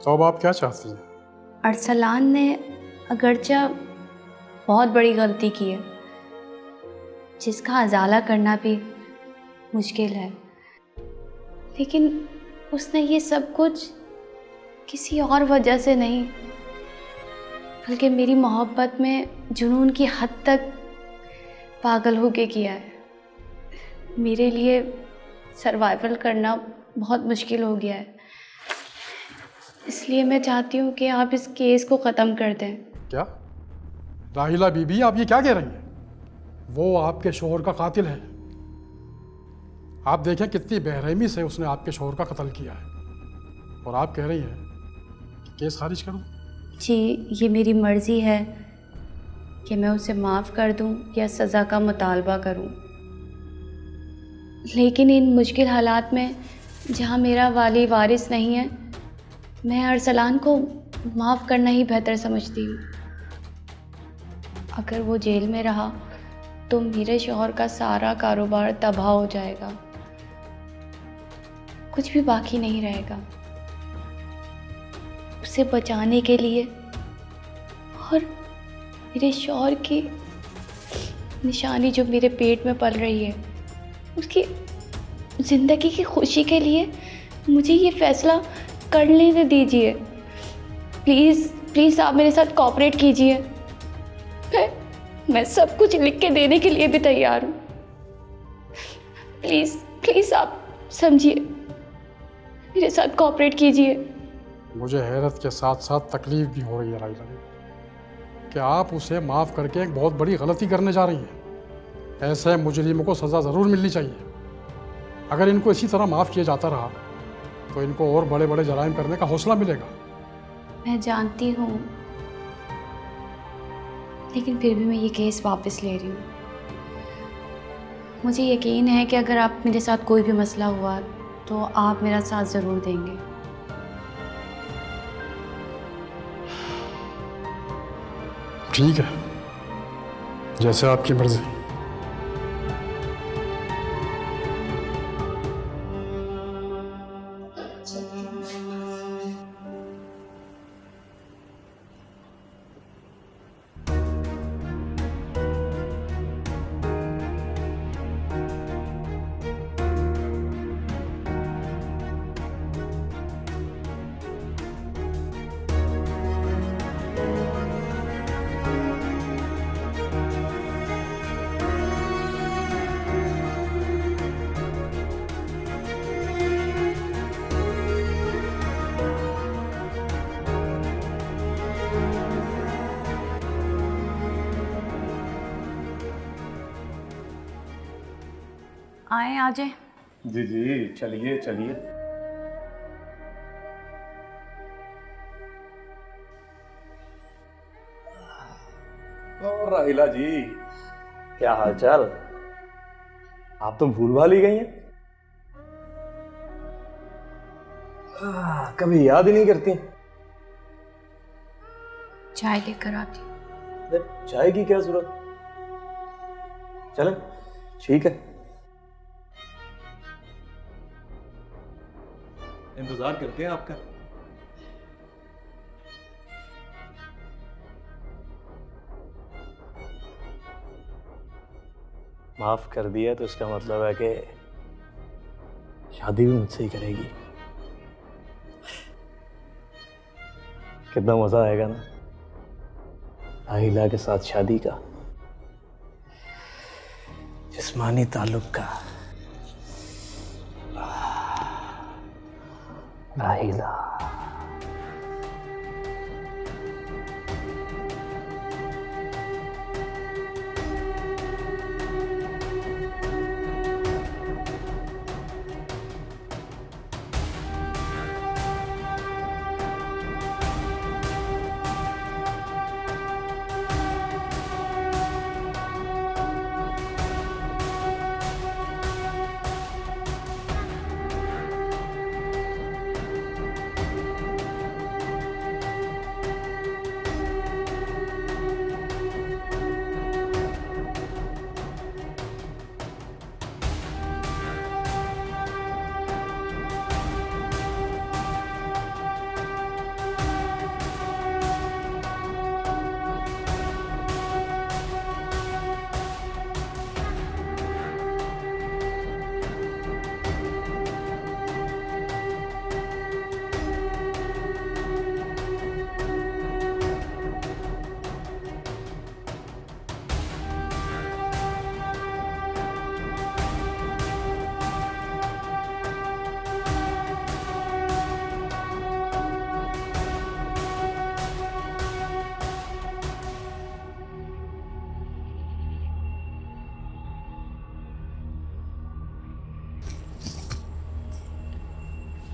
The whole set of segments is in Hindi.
तो अब आप क्या चाहती हैं? अरसलान ने अगरचा बहुत बड़ी गलती की है, जिसका अजाला करना भी मुश्किल है, लेकिन उसने ये सब कुछ किसी और वजह से नहीं, बल्कि मेरी मोहब्बत में जुनून की हद तक पागल होके किया है। मेरे लिए सर्वाइवल करना बहुत मुश्किल हो गया है, इसलिए मैं चाहती हूँ कि आप इस केस को ख़त्म कर दें। क्या राहिला बीबी, आप ये क्या कह रही हैं? वो आपके शोहर का कातिल है। आप देखें कितनी बेरहमी से उसने आपके शोहर का कत्ल किया है, और आप कह रही हैं कि केस खारिज करूं? जी, ये मेरी मर्ज़ी है कि मैं उसे माफ़ कर दूं या सज़ा का मुतालबा करूं, लेकिन इन मुश्किल हालात में जहां मेरा वाली वारिस नहीं है, मैं अरसलान को माफ़ करना ही बेहतर समझती हूँ। अगर वो जेल में रहा तो मेरे शौहर का सारा कारोबार तबाह हो जाएगा, कुछ भी बाकी नहीं रहेगा। उसे बचाने के लिए और मेरे शौहर की निशानी जो मेरे पेट में पल रही है, उसकी ज़िंदगी की खुशी के लिए मुझे ये फ़ैसला कर लेने दीजिए। प्लीज़ प्लीज़ आप मेरे साथ कोऑपरेट कीजिए। मैं सब कुछ लिख के देने के लिए भी तैयार हूँ। प्लीज़ प्लीज़ आप समझिए, मेरे साथ कोऑपरेट कीजिए। मुझे हैरत के साथ साथ तकलीफ भी हो रही है राहिला बीबी कि आप उसे माफ़ करके एक बहुत बड़ी गलती करने जा रही हैं। ऐसे मुजरिमों को सज़ा ज़रूर मिलनी चाहिए। अगर इनको इसी तरह माफ़ किया जाता रहा तो इनको और बड़े बड़े जराइम करने का हौसला मिलेगा। मैं जानती हूँ, लेकिन फिर भी मैं ये केस वापस ले रही हूँ। मुझे यकीन है कि अगर आप मेरे साथ कोई भी मसला हुआ तो आप मेरा साथ ज़रूर देंगे। ठीक है, जैसे आपकी मर्जी। आए आ जाए। जी जी, चलिए चलिए। और राहिला जी, क्या हालचाल? आप तो भूल भाल ही गई हैं। कभी याद ही नहीं करती। चाय लेकर आती हूँ। अरे चाय की क्या जरूरत? चलें, ठीक है, इंतजार करते हैं आपका। माफ कर दिया तो इसका मतलब है कि शादी भी मुझसे ही करेगी। कितना मजा आएगा ना राहिला के साथ शादी का, जिस्मानी ताल्लुक का। राहिला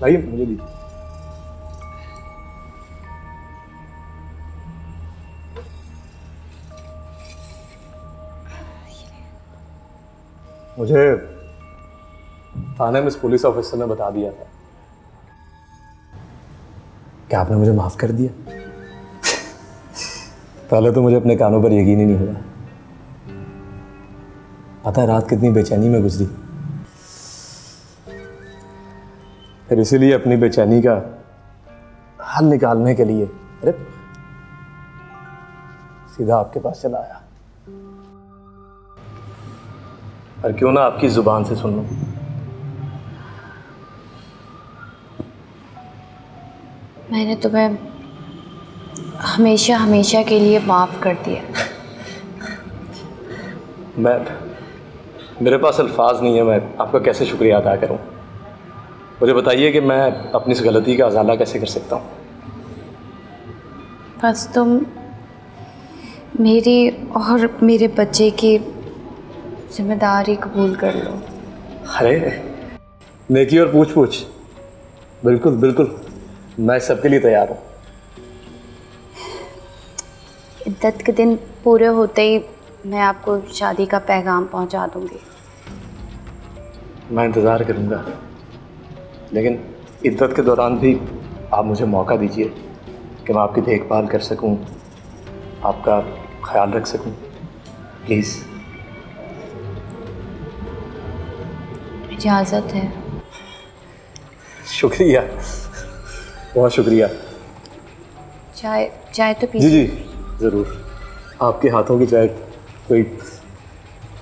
भाई मुझे दी। मुझे थाने में इस पुलिस ऑफिसर ने बता दिया था कि आपने मुझे माफ कर दिया। पहले तो मुझे अपने कानों पर यकीन ही नहीं हुआ। पता है रात कितनी बेचैनी में गुजरी। फिर इसीलिए अपनी बेचैनी का हल निकालने के लिए सीधा आपके पास चला आया। और क्यों ना आपकी जुबान से सुन लूं। मैंने तुम्हें हमेशा हमेशा के लिए माफ़ कर दिया। मेरे पास अल्फाज नहीं है, मैं आपका कैसे शुक्रिया अदा करूं। मुझे बताइए कि मैं अपनी इस गलती का अजाला कैसे कर सकता हूं। बस तुम मेरी और मेरे बच्चे की जिम्मेदारी कबूल कर लो। अरे नेकी और पूछ पूछ, बिल्कुल बिल्कुल, मैं सबके लिए तैयार हूँ। इद्दत के दिन पूरे होते ही मैं आपको शादी का पैगाम पहुंचा दूंगी। मैं इंतज़ार करूँगा, लेकिन इद्दत के दौरान भी आप मुझे मौका दीजिए कि मैं आपकी देखभाल कर सकूं, आपका ख्याल रख सकूं, प्लीज़। इजाज़त है। शुक्रिया, बहुत शुक्रिया। चाय चाय तो जी पीजिए। जी ज़रूर। आपके हाथों की चाय कोई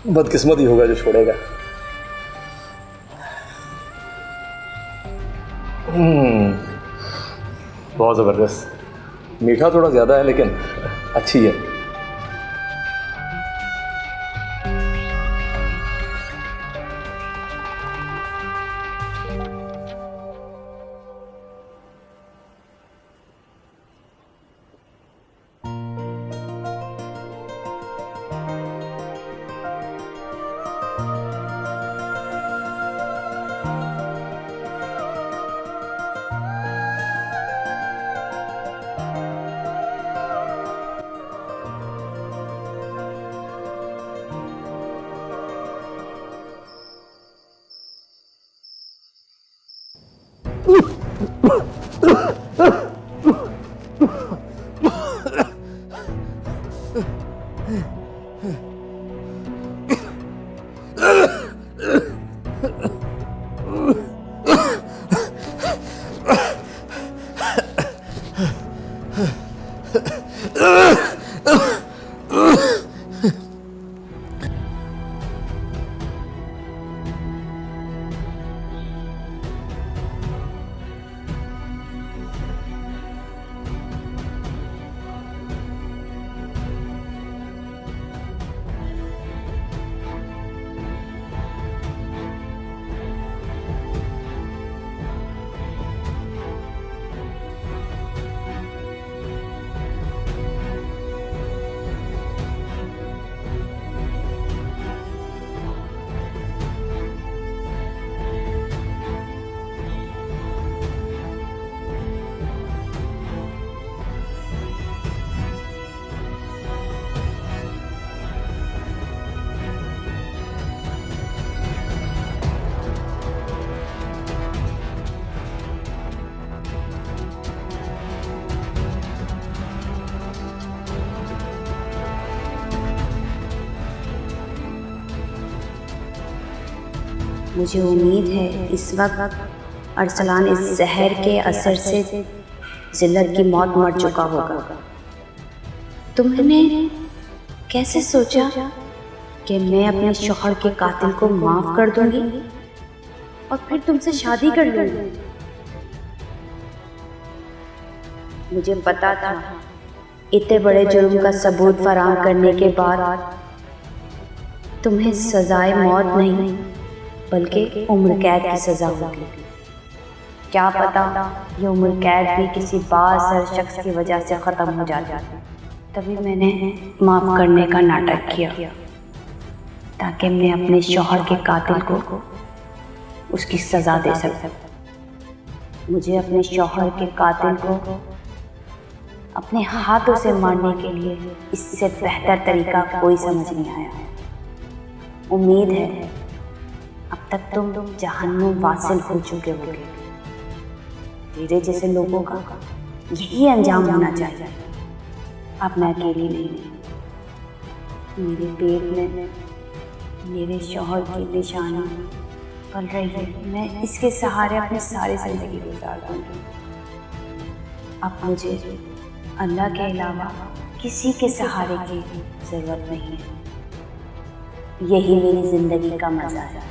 बदकिस्मत ही होगा जो छोड़ेगा। बहुत ज़बरदस्त। मीठा थोड़ा ज़्यादा है लेकिन अच्छी है। मुझे उम्मीद है इस वक्त अरसलान इस जहर के असर से जिल्लत की मौत मर चुका होगा। तुमने कैसे सोचा कि मैं अपने शौहर के कातिल को माफ कर दूंगी और फिर तुमसे शादी कर लूंगी? मुझे पता था इतने बड़े जुर्म का सबूत फराहम करने के बाद तुम्हें सजाए मौत नहीं बल्कि उम्र कैद की सजा होगी। क्या पता ये उम्र कैद भी किसी बासर शख्स की वजह से ख़त्म हो जाती। तभी मैंने माफ़ करने का नाटक किया ताकि मैं अपने शौहर के कातिल को उसकी सज़ा दे सकूं। मुझे अपने शौहर के कातिल को अपने हाथों से मारने के लिए इससे बेहतर तरीका कोई समझ नहीं आया। उम्मीद है अब तक तुम जहन्नुम वासिल हो चुके होगे। तेरे जैसे लोगों का यही अंजाम होना चाहिए। अब मैं अकेली नहीं, मेरे पेट में मेरे शौहर की निशानी पल रही है। मैं इसके सहारे अपनी सारी जिंदगी गुजार दूंगी। अब मुझे अल्लाह के अलावा किसी के सहारे की जरूरत नहीं है। यही मेरी जिंदगी का मजा है।